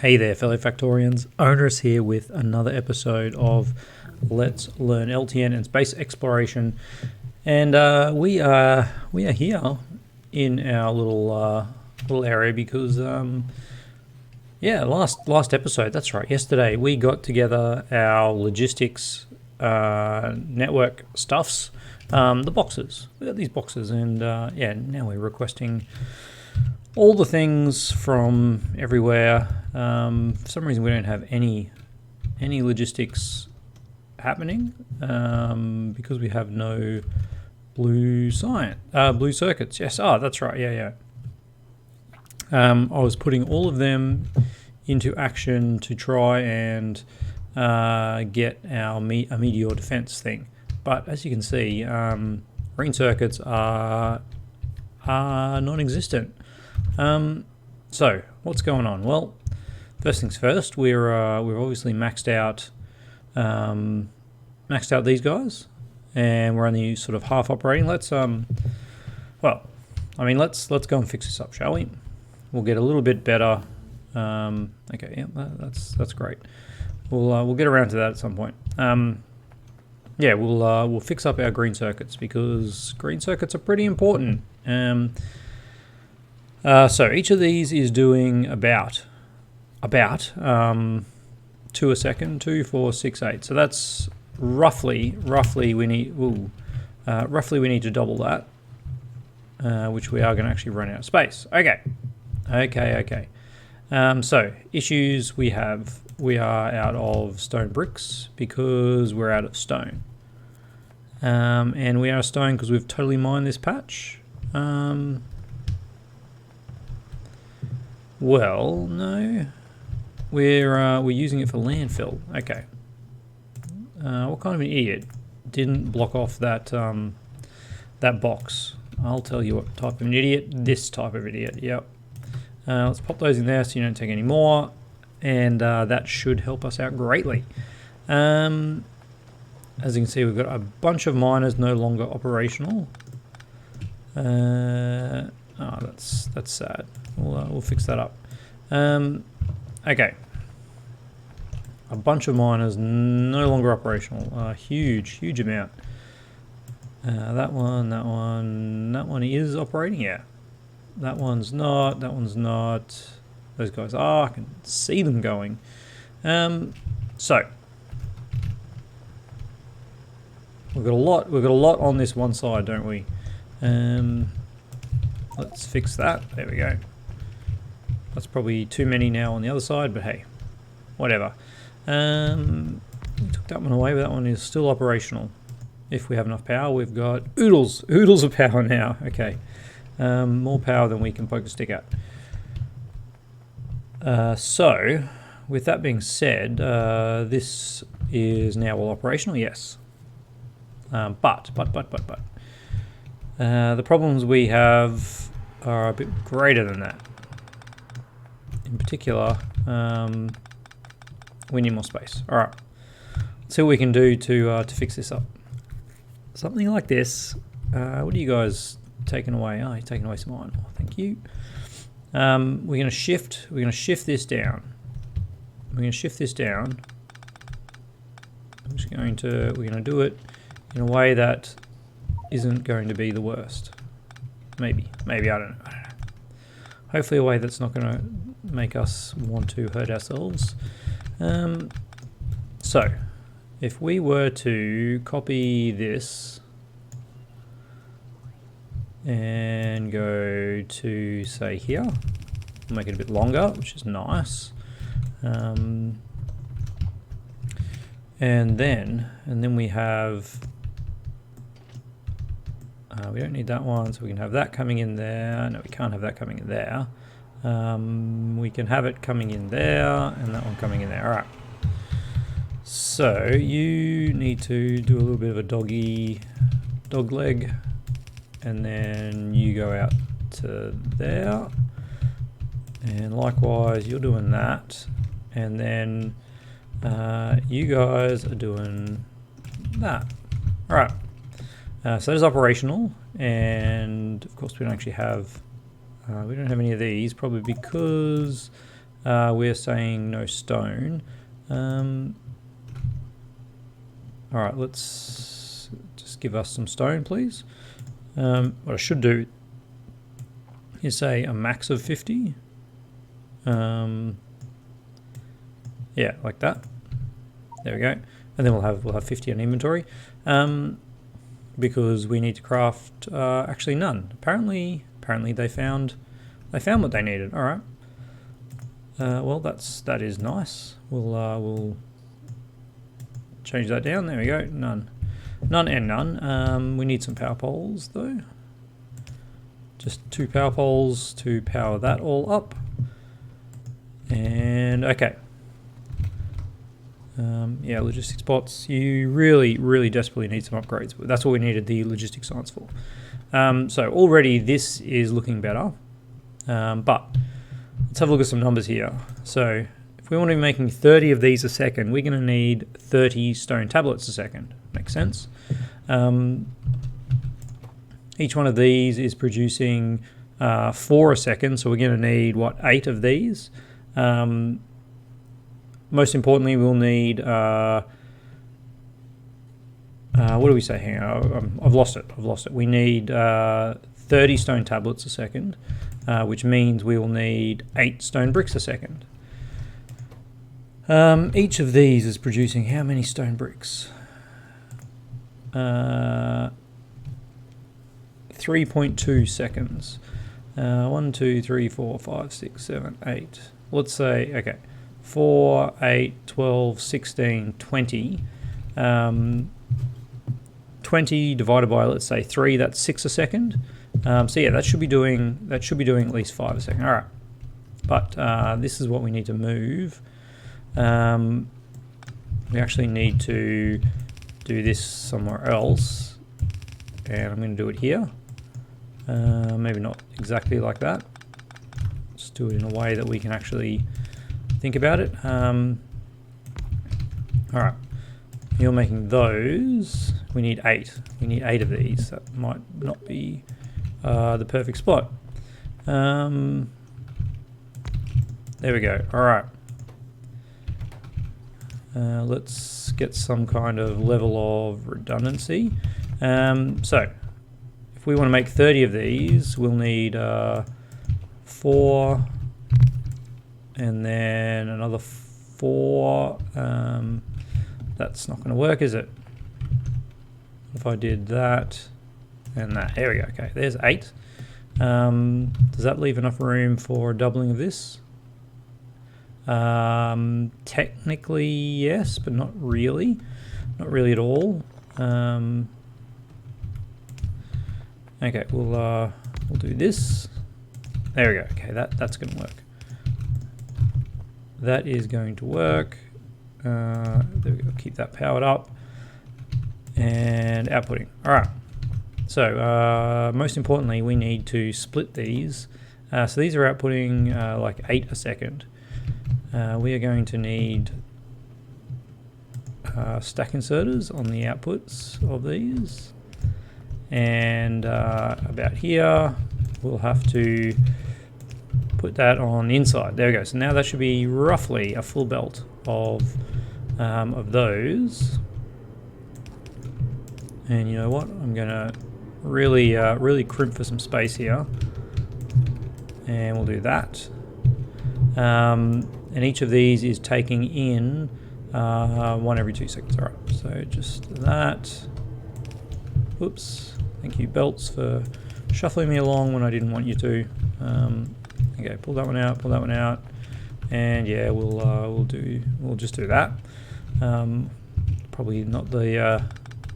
Hey there, fellow Factorians. Onerous here with another episode of Let's Learn LTN and Space Exploration. And we are here in our little area because last episode, that's right, yesterday we got together our logistics network stuffs, the boxes. We got these boxes, and now we're requesting all the things from everywhere. For some reason we don't have any logistics happening because we have no blue circuits. Yes, that's right. Yeah. I was putting all of them into action to try and get our meteor defense thing, but as you can see, green circuits are non-existent. So what's going on? Well, first things first, we've obviously maxed out these guys, and we're only sort of half operating. Let's go and fix this up, shall we? We'll get a little bit better. Okay, yeah, that's great. We'll get around to that at some point. We'll fix up our green circuits because green circuits are pretty important. So each of these is doing about 2 a second, 2, 4, 6, 8. So that's roughly we need to double that, which we are going to actually run out of space. Okay. So issues we are out of stone bricks because we're out of stone, and we are out of stone because we've totally mined this patch. Well, no, we're using it for landfill. Okay. What kind of an idiot didn't block off that box? I'll tell you what type of an idiot. This type of idiot. Yep. Let's pop those in there so you don't take any more, and that should help us out greatly. As you can see, we've got a bunch of miners no longer operational. That's sad. We'll fix that up. Okay. A bunch of miners no longer operational. Huge amount. That one is operating. Yeah. That one's not. Those guys are. I can see them going. So we've got a lot on this one side, don't we? Let's fix that. There we go. That's probably too many now on the other side, but hey, whatever. We took that one away, but that one is still operational. If we have enough power, we've got oodles of power now. Okay, more power than we can poke a stick at. So, with that being said, this is now all operational. Yes, but the problems we have are a bit greater than that. In particular, we need more space. All right, let's see what we can do to fix this up. Something like this. What are you guys taking away? Oh, you're taking away some iron. Oh, thank you. We're going to shift this down. We're going to do it in a way that isn't going to be the worst. Maybe I don't know. Hopefully a way that's not going to make us want to hurt ourselves. So if we were to copy this and go to, say, here, we'll make it a bit longer, which is nice. And then we have we don't need that one, so we can have that coming in there. No, we can't have that coming in there. We can have it coming in there, and that one coming in there. All right. So you need to do a little bit of a dog leg, and then you go out to there, and likewise you're doing that, and then you guys are doing that. All right. So that is operational, and of course we don't actually have we don't have any of these, probably because We're saying no stone. All right, let's just give us some stone, please. What I should do is say a max of 50. Yeah, like that. There we go. And then we'll have 50 in inventory. Because we need to craft actually none. Apparently they found what they needed. All right. Well, that is nice. We'll change that down. There we go. None and none. We need some power poles though. Just 2 power poles to power that all up. And okay. Yeah, logistics bots. You really desperately need some upgrades. But that's what we needed the logistics science for. So already this is looking better. But let's have a look at some numbers here. So if we want to be making 30 of these a second, we're going to need 30 stone tablets a second. Makes sense. Each one of these is producing 4 a second, so we're going to need, what, 8 of these? Most importantly, we'll need, what do we say? Hang on, I've lost it. We need 30 stone tablets a second, which means we will need 8 stone bricks a second. Each of these is producing how many stone bricks? 3.2 seconds. 1, 2, 3, 4, 5, 6, 7, 8. Let's say, okay, 4, 8, 12, 16, 20. 20 divided by, let's say, 3, that's 6 a second. So yeah, that should be doing at least 5 a second. All right, but this is what we need to move. We actually need to do this somewhere else, and I'm going to do it here. Maybe not exactly like that. Just do it in a way that we can actually think about it. All right, you're making those. We need 8. We need 8 of these. That might not be the perfect spot. There we go. All right. Let's get some kind of level of redundancy. So if we want to make 30 of these, we'll need 4 and then another 4. That's not going to work, is it? If I did that and that, there we go. Okay, there's 8. Does that leave enough room for doubling of this? Technically yes, but not really at all. Okay, we'll do this. There we go. Okay, that's going to work. That is going to work. There we go. Keep that powered up and outputting. All right. So most importantly, we need to split these. So these are outputting like 8 a second. We are going to need stack inserters on the outputs of these, and about here we'll have to put that on the inside. There we go. So now that should be roughly a full belt of those. And you know what? I'm gonna really crimp for some space here, and we'll do that. And each of these is taking in 1 every 2 seconds. All right, so just that. Oops, thank you belts for shuffling me along when I didn't want you to. Okay, pull that one out, and yeah, we'll just do that. Probably not the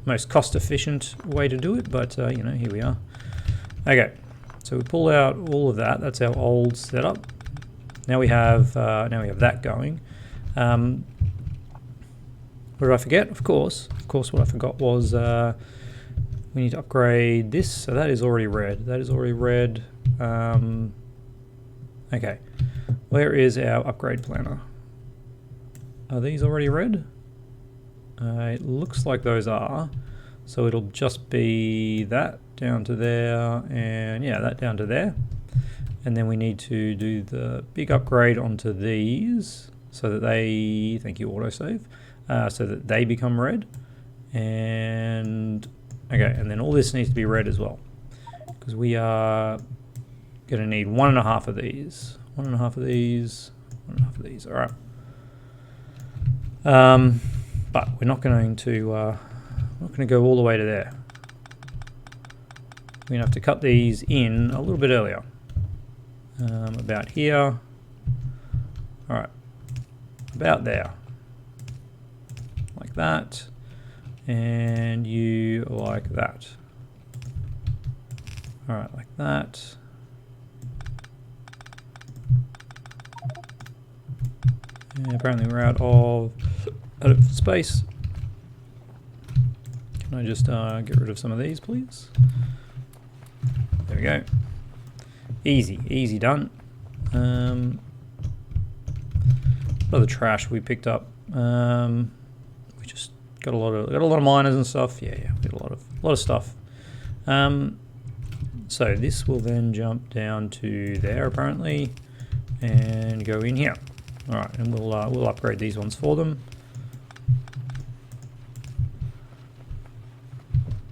most cost-efficient way to do it, but you know, here we are. Okay, so we pull out all of that. That's our old setup. Now we have that going. What did I forget? Of course, what I forgot was we need to upgrade this. So that is already red. Okay, where is our upgrade planner? Are these already red? It looks like those are. So it'll just be that down to there, and yeah, that down to there. And then we need to do the big upgrade onto these so that they, thank you autosave, so that they become red. And okay, and then all this needs to be red as well, because we are going to need 1.5 of these, 1.5 of these, 1.5 of these. All right. But we're not going to go all the way to there. We're going to have to cut these in a little bit earlier. About here. All right. About there. Like that. And you like that. All right, like that. And apparently we're out of space. Can I just get rid of some of these, please? There we go. Easy, easy done. What other trash we picked up? We just got a lot of miners and stuff. Yeah, we got a lot of stuff. So this will then jump down to there apparently, and go in here. All right, and we'll upgrade these ones for them,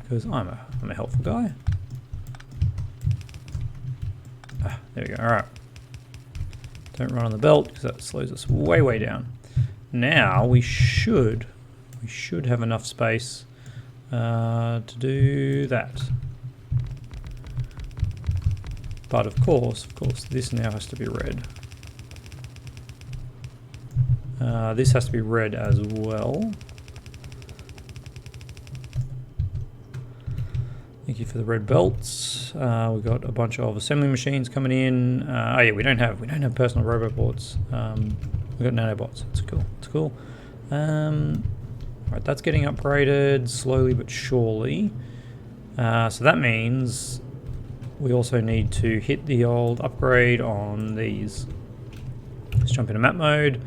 because I'm a helpful guy. There we go. All right. Don't run on the belt because that slows us way down. Now we should have enough space to do that. But of course, this now has to be red. This has to be red as well. Thank you for the red belts. We've got a bunch of assembly machines coming in. Oh yeah, we don't have personal robobots. We've got nanobots. It's cool. It's cool. Right, that's getting upgraded slowly but surely. So that means we also need to hit the old upgrade on these. Let's jump into map mode.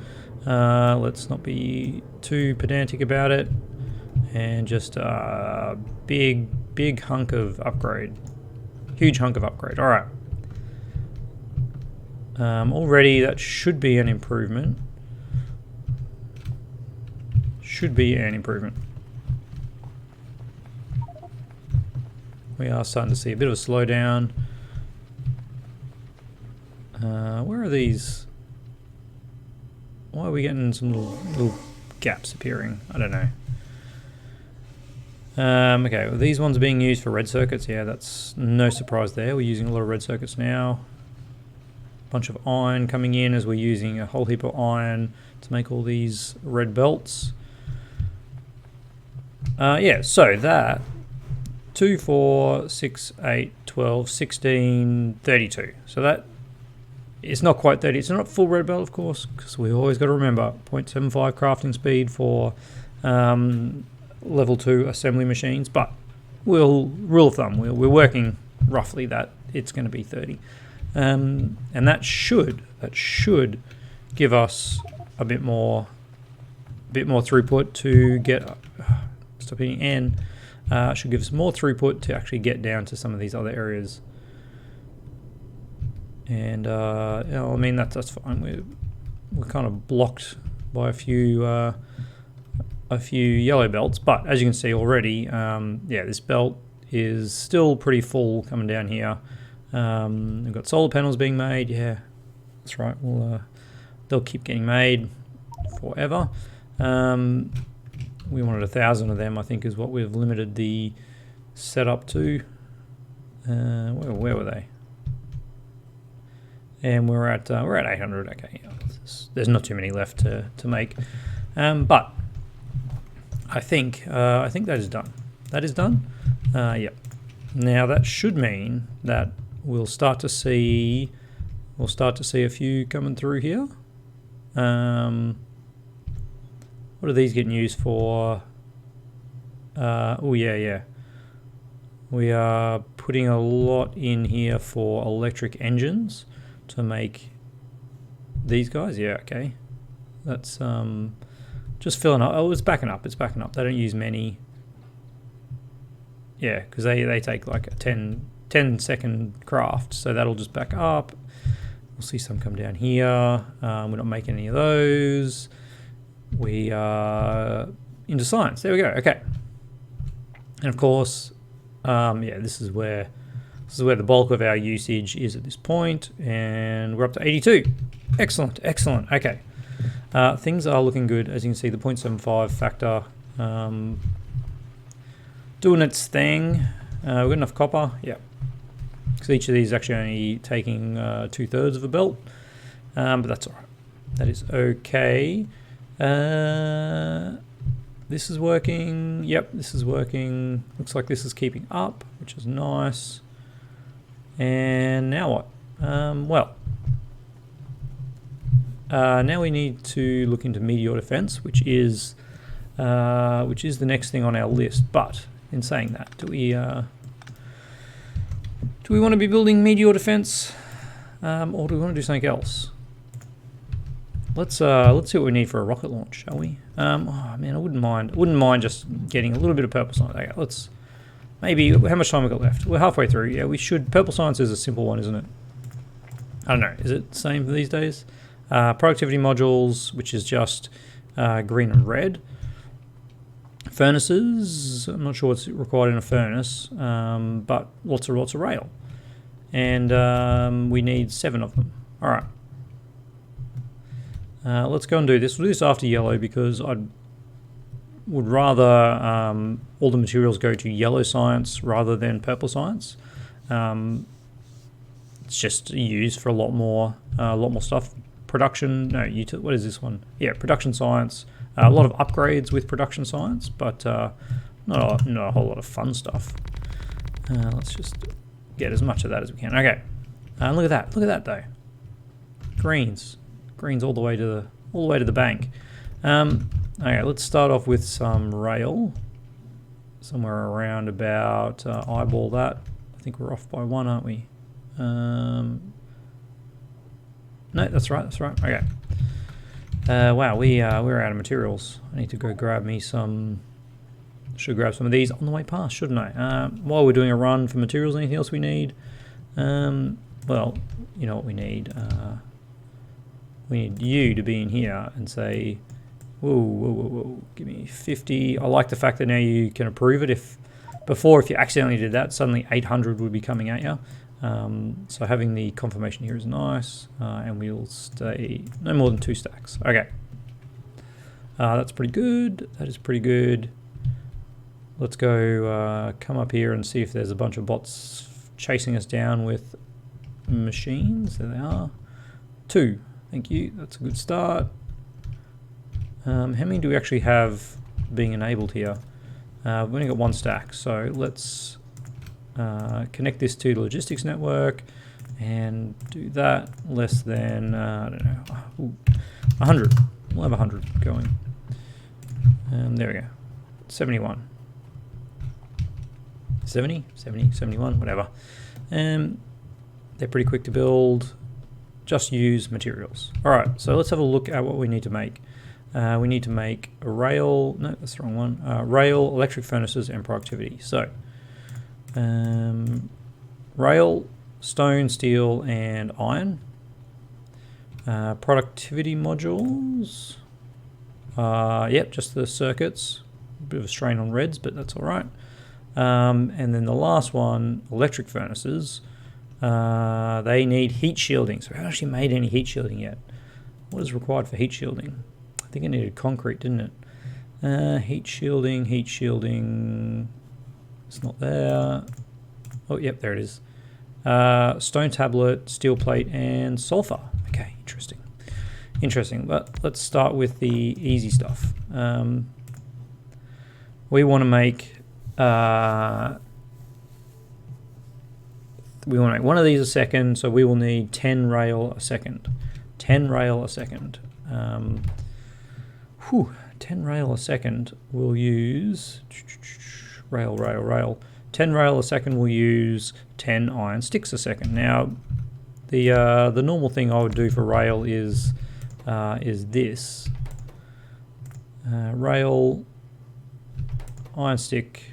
Let's not be too pedantic about it, and just big hunk of upgrade. Huge hunk of upgrade. All right. Already that should be an improvement. Should be an improvement. We are starting to see a bit of a slowdown. Where are these? Why are we getting some little gaps appearing? I don't know. Okay, well, these ones are being used for red circuits. Yeah, that's no surprise there. We're using a lot of red circuits now. Bunch of iron coming in as we're using a whole heap of iron to make all these red belts. Yeah, so that 2, 4, 6, 8, 12, 16, 32. So that it's not quite 30. It's not full red belt, of course, because we always got to remember 0.75 crafting speed for level 2 assembly machines, but we'll rule of thumb, we're working roughly that it's going to be 30, and that should give us a bit more throughput to get stop hitting N. Should give us more throughput to actually get down to some of these other areas. And I mean that's fine. We're kind of blocked by a few yellow belts, but as you can see already, yeah, this belt is still pretty full coming down here. We've got solar panels being made. Yeah, that's right. They'll keep getting made forever. We wanted 1,000 of them, I think, is what we've limited the setup to. Where were they? And we're at 800. Okay, yeah, there's not too many left to make, but I think that is done. That is done. Yep. Now that should mean that we'll start to see a few coming through here. What are these getting used for? Oh yeah. We are putting a lot in here for electric engines to make these guys. Yeah, okay. That's just filling up. Oh, it's backing up. They don't use many. Yeah, because they take like a 10 10-second craft, so that'll just back up. We'll see some come down here. We're not making any of those. We are into science. There we go. Okay. And of course, yeah, this is where the bulk of our usage is at this point, and we're up to 82. Excellent, excellent. Okay. Things are looking good. As you can see, the 0.75 factor doing its thing. We've got enough copper. Yeah. So each of these is actually only taking 2/3 of a belt, but that's all right. That is okay. This is working. Yep, this is working. Looks like this is keeping up, which is nice. And now what? Now we need to look into meteor defense, which is the next thing on our list. But in saying that, do we want to be building meteor defense, or do we want to do something else? Let's see what we need for a rocket launch, shall we? Oh man, I wouldn't mind just getting a little bit of purple science. Okay, let's maybe. How much time we got left? We're halfway through. Yeah, we should. Purple science is a simple one, isn't it? I don't know. Is it the same for these days? Productivity modules, which is just green and red. Furnaces. I'm not sure what's required in a furnace, but lots of rail, and we need 7 of them. All right. Let's go and do this. We'll do this after yellow because I would rather all the materials go to yellow science rather than purple science. It's just used for a lot more stuff. Production, no, what is this one? Yeah, production science. A lot of upgrades with production science, but not a whole lot of fun stuff. Let's just get as much of that as we can. Okay, look at that though. Greens all the way to the bank. Okay, let's start off with some rail. Somewhere around about eyeball that. I think we're off by 1, aren't we? No, that's right. Okay. Wow, we're out of materials. I need to go grab me some. Should grab some of these on the way past, shouldn't I? While we're doing a run for materials, anything else we need? Well, you know what we need. We need you to be in here and say, whoa, give me 50. I like the fact that now you can approve it. If you accidentally did that, suddenly 800 would be coming at you. So having the confirmation here is nice, and we'll stay no more than 2 stacks. Okay, that's pretty good. That is pretty good. Let's go come up here and see if there's a bunch of bots chasing us down with machines. There they are. 2. Thank you. That's a good start. How many do we actually have being enabled here? We've only got 1 stack, so let's connect this to the logistics network and do that. Less than, I don't know, 100. We'll have 100 going. There we go. 71. 70, 71, whatever. They're pretty quick to build. Just use materials. All right, so let's have a look at what we need to make. We need to make a rail. No, that's the wrong one. Rail, electric furnaces, and productivity. So, rail, stone, steel, and iron. Productivity modules. Yep, just the circuits. A bit of a strain on reds, but that's all right. And then the last one, electric furnaces. They need heat shielding. So we haven't actually made any heat shielding yet. What is required for heat shielding? I think it needed concrete, didn't it? Heat shielding. It's not there. Oh, yep, there it is. Stone tablet, steel plate, and sulfur. Okay, interesting. But let's start with the easy stuff. We want to make one of these a second, so we will need 10 rail a second. 10 rail a second. 10 rail a second will use rail. 10 rail a second will use 10 iron sticks a second. Now, the normal thing I would do for rail is this. Rail, iron stick,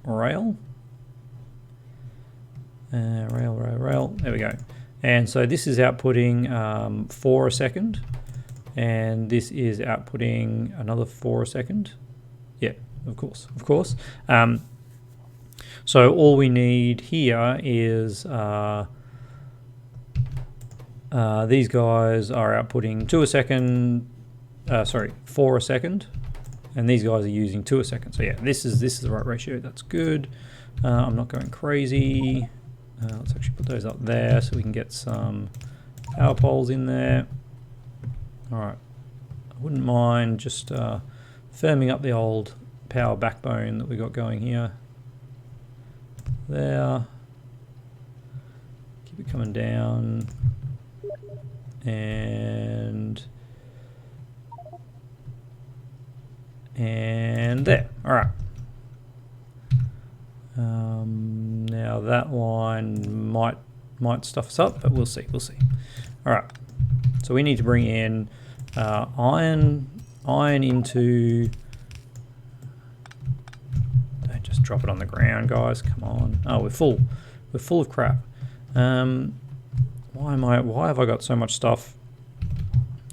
rail. Rail. There we go. And so this is outputting 4 a second, and this is outputting another 4 a second. Yeah, of course. So all we need here is these guys are outputting 2 a second. 4 a second, and these guys are using 2 a second. So yeah, this is the right ratio. That's good. I'm not going crazy. Let's actually put those up there so we can get some power poles in there. All right, I wouldn't mind just firming up the old power backbone that we got going here. There. Keep it coming down. And there. All right. Now that line might stuff us up, but we'll see. All right. So we need to bring in iron into. Don't just drop it on the ground, guys. Come on. Oh, we're full of crap. Why have I got so much stuff?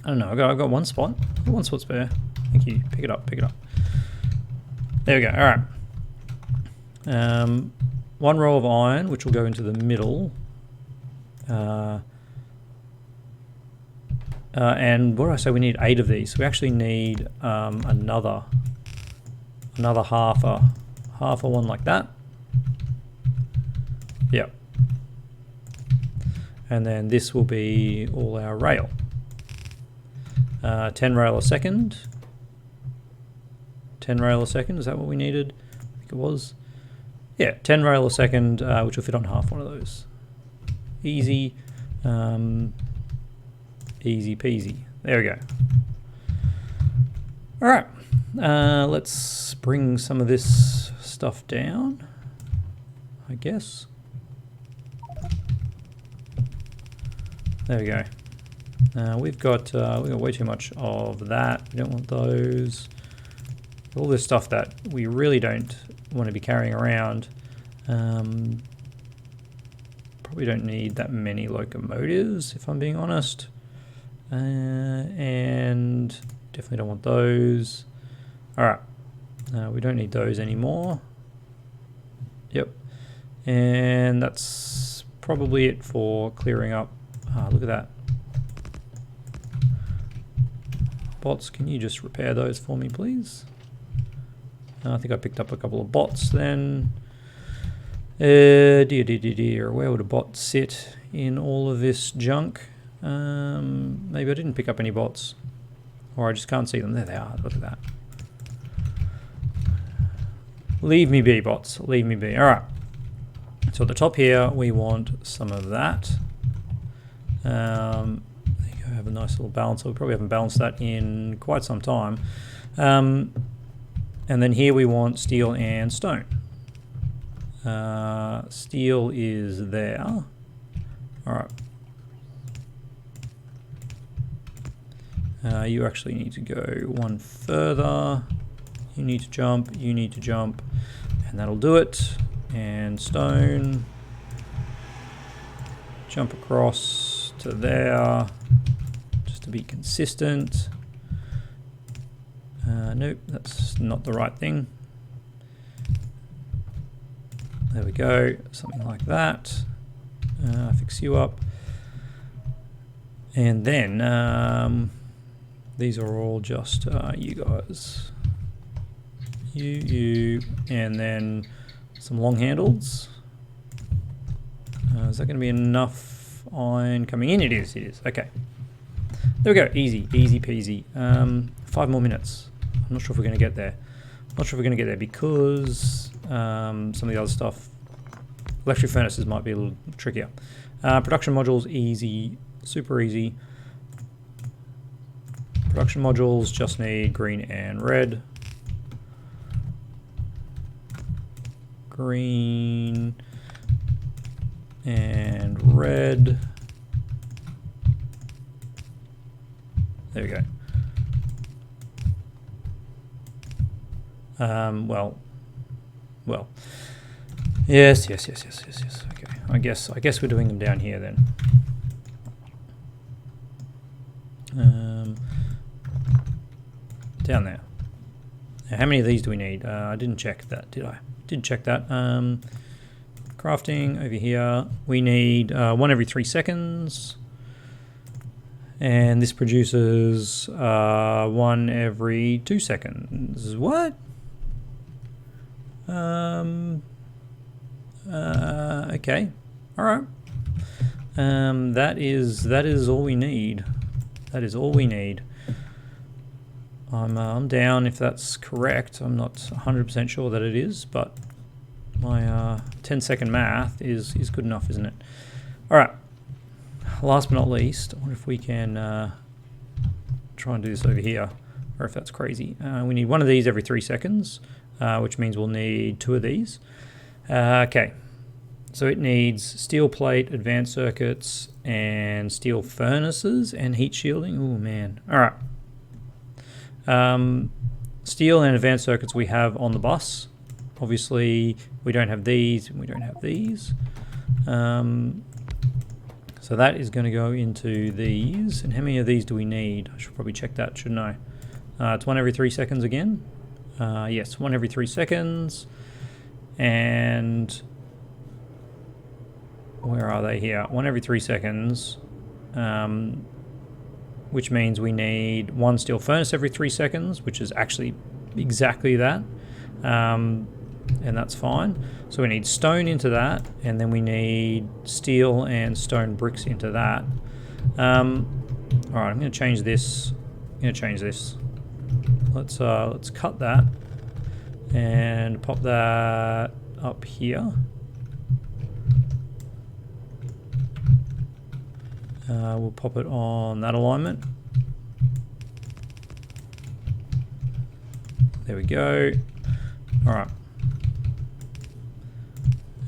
I don't know. I've got one spot. One spot spare. Thank you. Pick it up. There we go. All right. One row of iron, which will go into the middle. And what did I say? We need 8 of these. So we actually need another half a one like that. Yep. And then this will be all our rail. 10 rail a second. 10 rail a second, is that what we needed? I think it was. Yeah, 10 rail a second, which will fit on half one of those. Easy. Easy peasy. There we go. All right. Let's bring some of this stuff down, I guess. There we go. We've got way too much of that. We don't want those. All this stuff that we really don't want to be carrying around. Probably don't need that many locomotives, if I'm being honest. And definitely don't want those. All right. We don't need those anymore. Yep. And that's probably it for clearing up. Look at that. Bots, can you just repair those for me, please? I think I picked up a couple of bots then. Dear, where would a bot sit in all of this junk? Maybe I didn't pick up any bots. Or I just can't see them. There they are. Look at that. Leave me be, bots. Leave me be. All right. So at the top here, we want some of that. There you go. Have a nice little balance. We probably haven't balanced that in quite some time. And then here we want steel and stone. Steel is there. All right. You actually need to go one further. You need to jump, and that'll do it. And stone. Jump across to there, just to be consistent. Nope, that's not the right thing. There we go, something like that. Fix you up. And then these are all just you guys. You, and then some long handles. Is that going to be enough iron coming in? It is. Okay. There we go. Easy peasy. 5 more minutes. I'm not sure if we're going to get there. Because some of the other stuff, electric furnaces might be a little trickier. Production modules, easy, super easy. Production modules just need green and red. Green and red. There we go. Well. Yes. Okay. I guess we're doing them down here then. Down there. Now, how many of these do we need? I didn't check that, did I? Did check that. Crafting over here. We need 1 every 3 seconds. And this produces 1 every 2 seconds. What? Okay. All right. That is all we need. That is all we need. I'm down if that's correct. I'm not 100% sure that it is, but my 10-second math is good enough, isn't it? All right. Last but not least, I wonder if we can try and do this over here, or if that's crazy. We need 1 of these every 3 seconds, which means we'll need 2 of these. Okay. So it needs steel plate, advanced circuits, and steel furnaces and heat shielding. Oh man. All right. Steel and advanced circuits we have on the bus. Obviously, we don't have these, and we don't have these. So that is going to go into these. And how many of these do we need? I should probably check that, shouldn't I? It's 1 every 3 seconds again. Yes, 1 every 3 seconds. And where are they here? 1 every 3 seconds. Which means we need 1 steel furnace every 3 seconds, which is actually exactly that. And that's fine. So we need stone into that, and then we need steel and stone bricks into that. All right, I'm going to change this. Let's cut that and pop that up here. We'll pop it on that alignment. There we go. All right.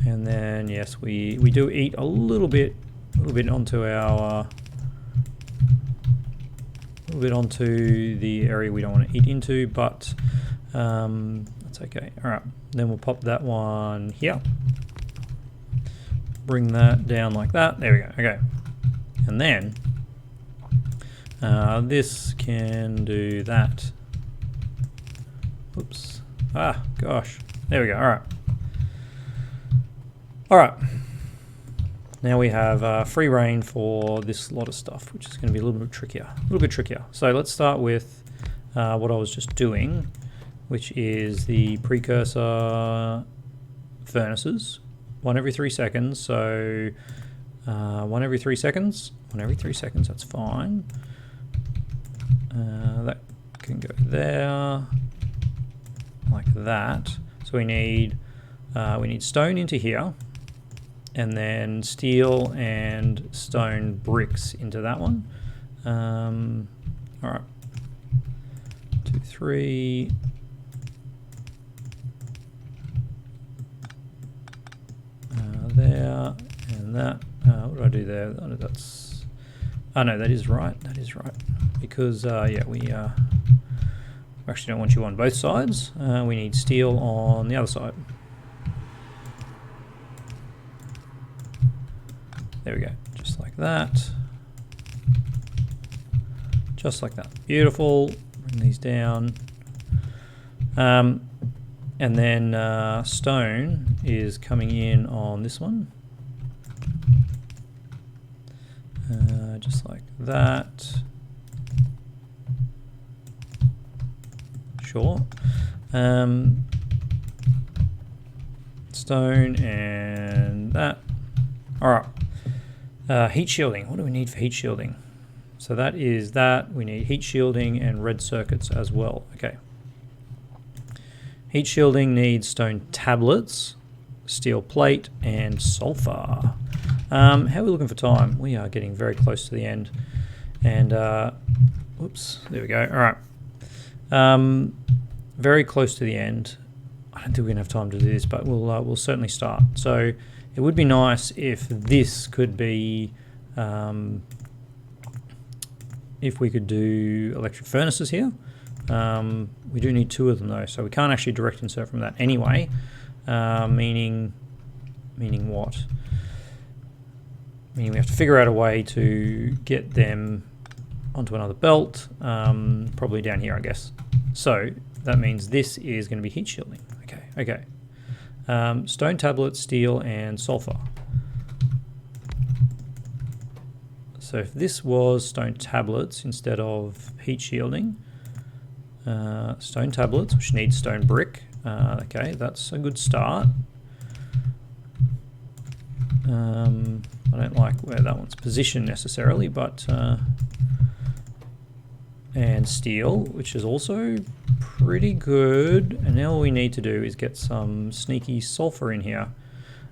And then yes, we do eat a little bit onto our onto the area we don't want to eat into, but that's okay. All right. Then we'll pop that one here. Bring that down like that. There we go. Okay. And then this can do that. Oops. Ah, gosh. There we go. All right. All right. Now we have free reign for this lot of stuff, which is going to be a little bit trickier. So let's start with what I was just doing, which is the precursor furnaces. 1 every 3 seconds. So 1 every 3 seconds. 1 every 3 seconds, that's fine. That can go there, like that. So we need stone into here, and then steel and stone bricks into that one. All right, 2, 3. There and that. What do I do there? Oh, that's. Oh no, that is right. That is right. Because yeah, we actually don't want you on both sides. We need steel on the other side. There we go. Just like that. Just like that. Beautiful. Bring these down. And then stone is coming in on this one. Just like that. Sure. Stone and that. All right. Heat shielding. What do we need for heat shielding? So that is that. We need heat shielding and red circuits as well. Okay. Heat shielding needs stone tablets, steel plate, and sulfur. How are we looking for time? We are getting very close to the end. And, whoops, there we go. All right. Very close to the end. I don't think we're going to have time to do this, but we'll certainly start. So it would be nice if this could be, if we could do electric furnaces here. We do need 2 of them though, so we can't actually direct insert from that anyway. Meaning what? meaning we have to figure out a way to get them onto another belt, probably down here, I guess. So that means this is going to be heat shielding. Okay. Stone tablets, steel, and sulfur. So if this was stone tablets instead of heat shielding, stone tablets, which need stone brick. Okay, that's a good start. I don't like where that one's positioned necessarily, but and steel, which is also pretty good. And now all we need to do is get some sneaky sulfur in here.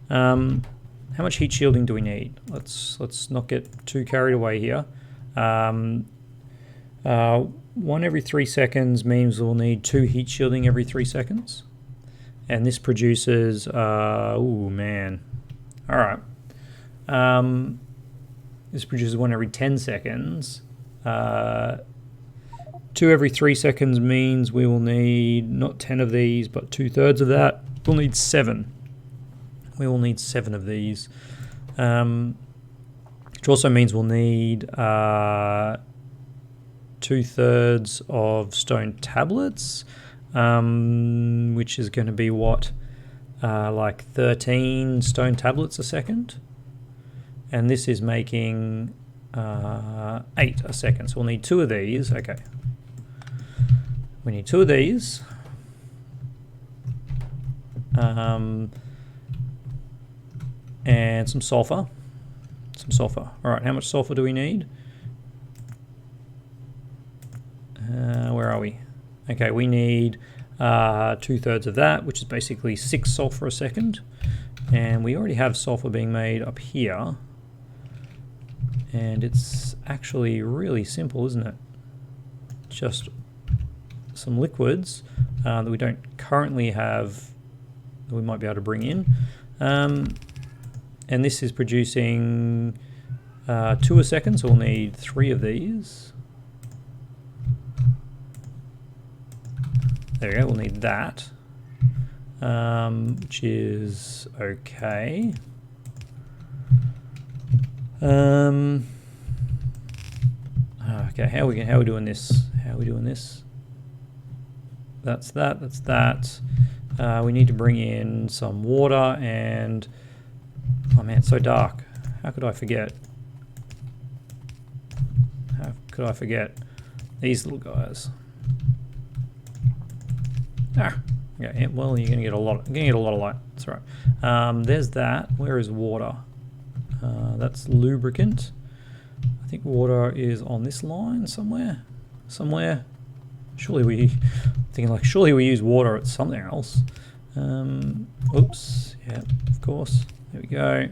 How much heat shielding do we need? Let's not get too carried away here. 1 every 3 seconds means we'll need 2 heat shielding every 3 seconds. And this produces, oh man. All right. This produces 1 every 10 seconds. 2 every 3 seconds means we will need not 10 of these, but 2/3 of that. We'll need 7. We will need 7 of these. Which also means we'll need 2/3 of stone tablets, which is going to be what? Like 13 stone tablets a second. And this is making 8 a second. So we'll need 2 of these. Okay. We need 2 of these. And some sulfur. All right, how much sulfur do we need? Where are we? Okay, we need 2/3 of that, which is basically 6 sulfur a second. And we already have sulfur being made up here. And it's actually really simple, isn't it? Just some liquids that we don't currently have that we might be able to bring in. And this is producing 2 a second, so we'll need 3 of these. There we go, we'll need that, which is okay. Okay, how are we doing this? That's that. We need to bring in some water and... Oh man, it's so dark. How could I forget? These little guys? Okay, yeah, well, you're gonna get a lot of light. That's right. There's that. Where is water? That's lubricant. I think water is on this line somewhere. Surely we use water at something else. Oops. Yeah, of course. There we go.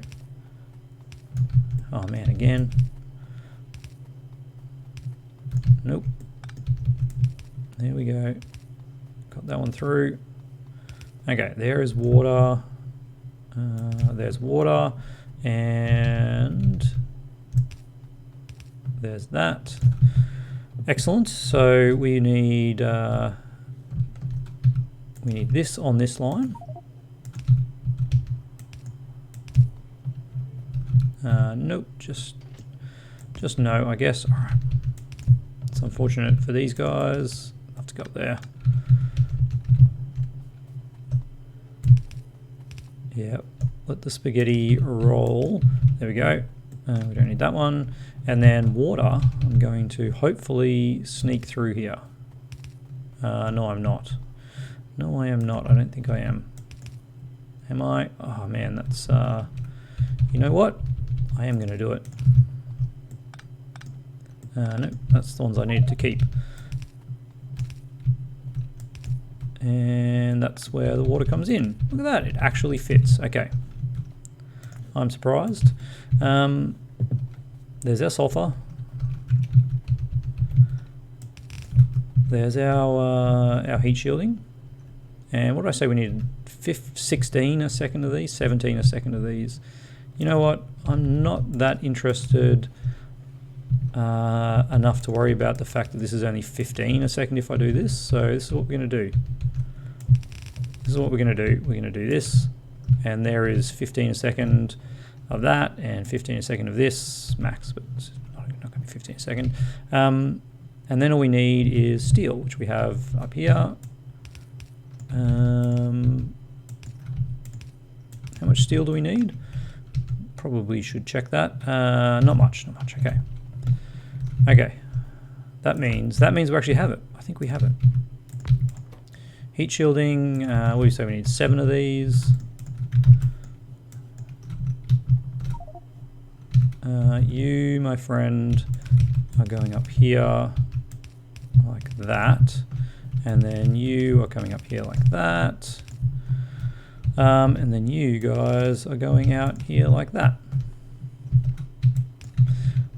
Oh man, again. Nope. There we go. Got that one through. Okay, there is water. There's water. And there's that. Excellent. So we need this on this line. Nope, just no, I guess. All right. It's unfortunate for these guys. I'll have to go up there. Yep. Let the spaghetti roll. There we go. We don't need that one. And then water, I'm going to hopefully sneak through here. No, I'm not. No, I am not. I don't think I am. Am I? Oh man, that's... you know what? I am going to do it. No, that's the ones I needed to keep. And that's where the water comes in. Look at that, it actually fits. Okay. I'm surprised. There's our sulfur. There's our heat shielding. And what did I say we needed? 16 a second of these, 17 a second of these. You know what? I'm not that interested enough to worry about the fact that this is only 15 a second if I do this. So this is what we're going to do. We're going to do this. And there is 15 a second. of that, and 15 a second of this max, but it's not going to be 15 a second. And then all we need is steel, which we have up here. How much steel do we need? Probably should check that. Not much, okay. Okay, that means we actually have it. I think we have it. Heat shielding, what do you say we need? 7 of these. You, my friend, are going up here like that. And then you are coming up here like that. And then you guys are going out here like that.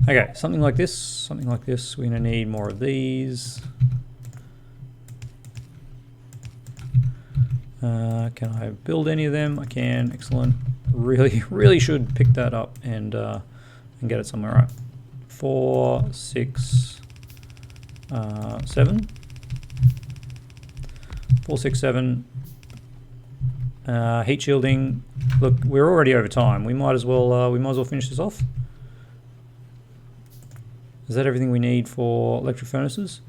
Okay, something like this, we're going to need more of these. Can I build any of them? I can, excellent. Really should pick that up and get it somewhere. Right, 4, 6, 7. 4, 6, 7. Heat shielding. Look, we're already over time. We might as well finish this off. Is that everything we need for electric furnaces?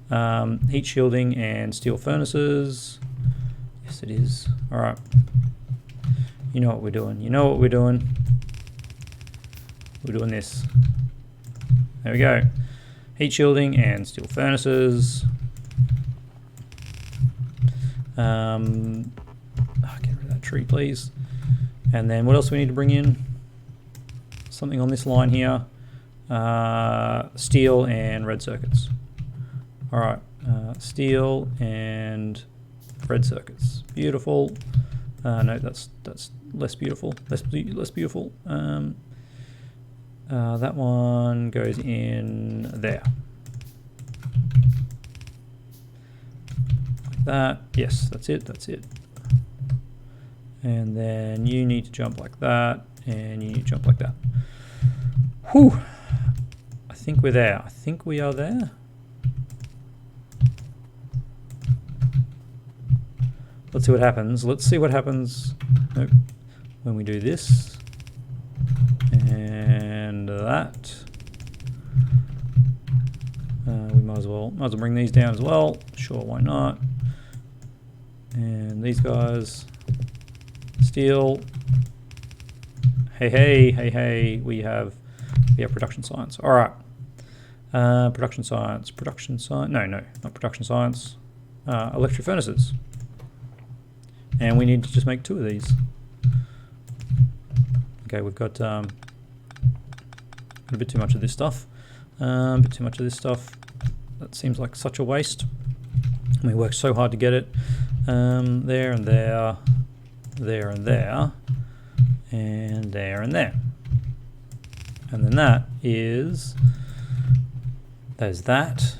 Heat shielding and steel furnaces. Yes, it is. All right. You know what we're doing. We're doing this. There we go. Heat shielding and steel furnaces. Get rid of that tree, please. And then what else do we need to bring in? Something on this line here. Steel and red circuits. All right. Steel and red circuits. Beautiful. No, that's less beautiful. Less beautiful. That one goes in there. Like that. Yes, that's it. And then you need to jump like that, and you need to jump like that. Whew. I think we're there. I think we are there. Let's see what happens. Nope. When we do this and that. We might as well bring these down as well. Sure, why not? And these guys. Steel. Hey, we have production science. All right. Production science. No, not production science. Electric furnaces. And we need to just make 2 of these. Okay, we've got a bit too much of this stuff. That seems like such a waste. We worked so hard to get it. There and there. There and there. And there and there. And then there's that.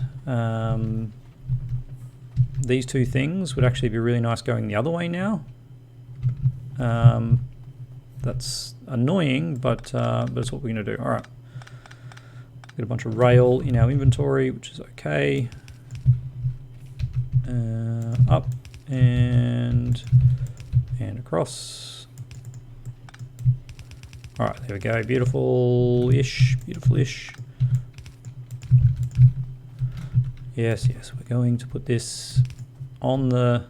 These 2 things would actually be really nice going the other way now. That's annoying, but it's what we're going to do. All right. Got a bunch of rail in our inventory, which is okay. Up and across. All right, there we go. Beautiful-ish. Yes, we're going to put this in the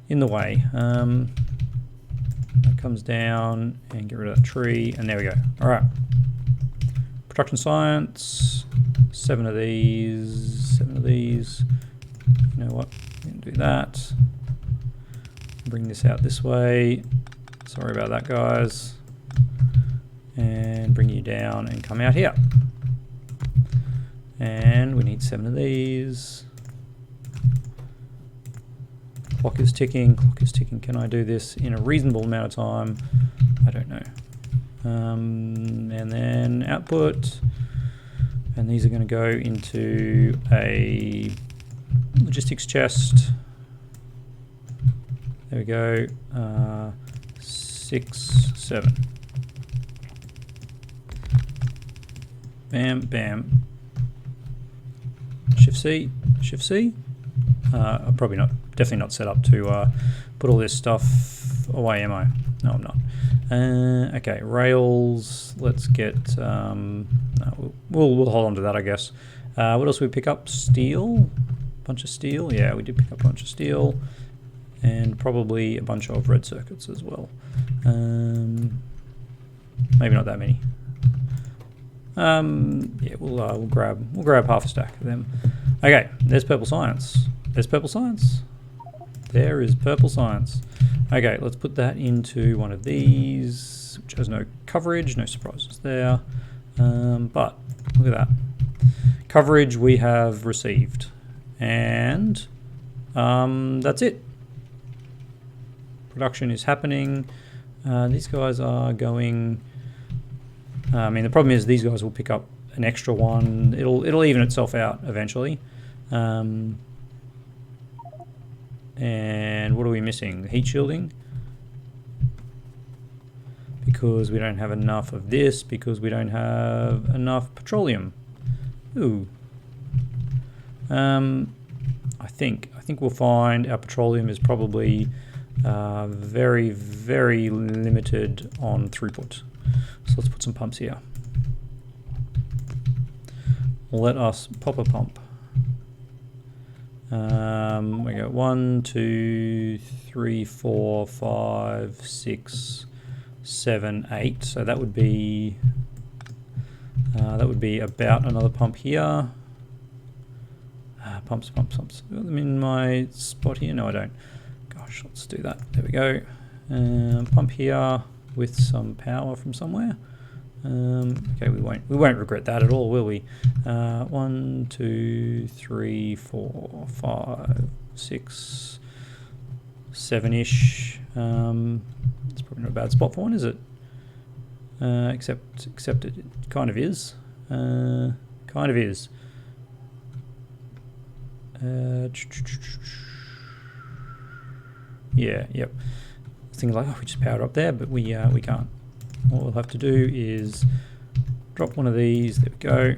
way. That comes down and get rid of that tree, and there we go. All right. Production science, 7 of these. You know what? We can do that. Bring this out this way. Sorry about that, guys. And bring you down and come out here. And we need 7 of these. Clock is ticking. Can I do this in a reasonable amount of time? I don't know. And then output. And these are going to go into a logistics chest. There we go. 6, 7. Bam, bam. Shift C. I'm definitely not set up to put all this stuff away, am I? No, I'm not. Okay, rails. Let's get. No, we'll hold on to that, I guess. What else did we pick up? Steel. Bunch of steel. Yeah, we did pick up a bunch of steel, and probably a bunch of red circuits as well. Maybe not that many. Yeah, we'll grab half a stack of them. Okay, there's purple science. There's purple science. There is purple science. Okay, let's put that into one of these, which has no coverage, no surprises there. But look at that. Coverage we have received. And that's it. Production is happening. These guys are going... I mean, the problem is these guys will pick up an extra one. It'll even itself out eventually. And what are we missing? Heat shielding. Because we don't have enough of this, because we don't have enough petroleum. Ooh. I think we'll find our petroleum is probably very, very limited on throughput. So let's put some pumps here. Let us pop a pump. We got 1, 2, 3, 4, 5, 6, 7, 8. So that would be about another pump here. Pumps. Got them in my spot here. No, I don't. Gosh, let's do that. There we go. Pump here with some power from somewhere. Okay, we won't regret that at all, will we? 1, 2, 3, 4, 5, 6, 7-ish. It's probably not a bad spot for one, is it? Except it kind of is. Kind of is. Yeah, yep. Things like, oh, we just powered up there, but we can't. What we'll have to do is drop one of these. There we go.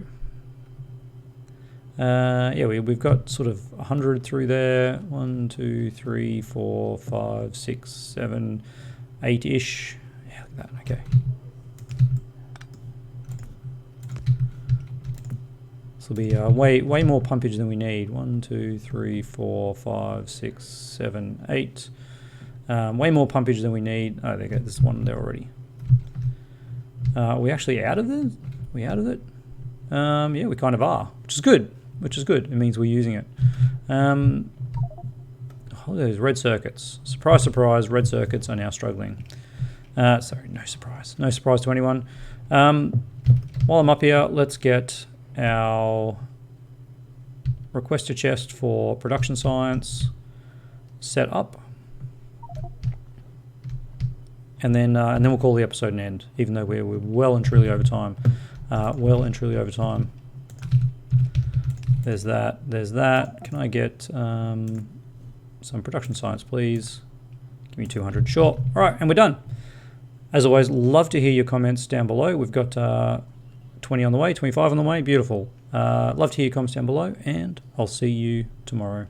Yeah, we've got sort of 100 through there. 1, 2, 3, 4, 5, 6, 7, 8-ish. Yeah, like that. Okay. This will be way more pumpage than we need. 1, 2, 3, 4, 5, 6, 7, 8. Way more pumpage than we need. Oh, there you go. There's one there already. Are we actually out of it? Are we out of it? Yeah, we kind of are, which is good. It means we're using it. Oh, there's red circuits. Surprise, surprise, red circuits are now struggling. Sorry, no surprise. No surprise to anyone. While I'm up here, let's get our requester chest for production science set up. And then we'll call the episode an end, even though we're well and truly over time. There's that. Can I get some production science, please? Give me 200. Sure. All right, and we're done. As always, love to hear your comments down below. We've got 20 on the way, 25 on the way. Beautiful. Love to hear your comments down below, and I'll see you tomorrow.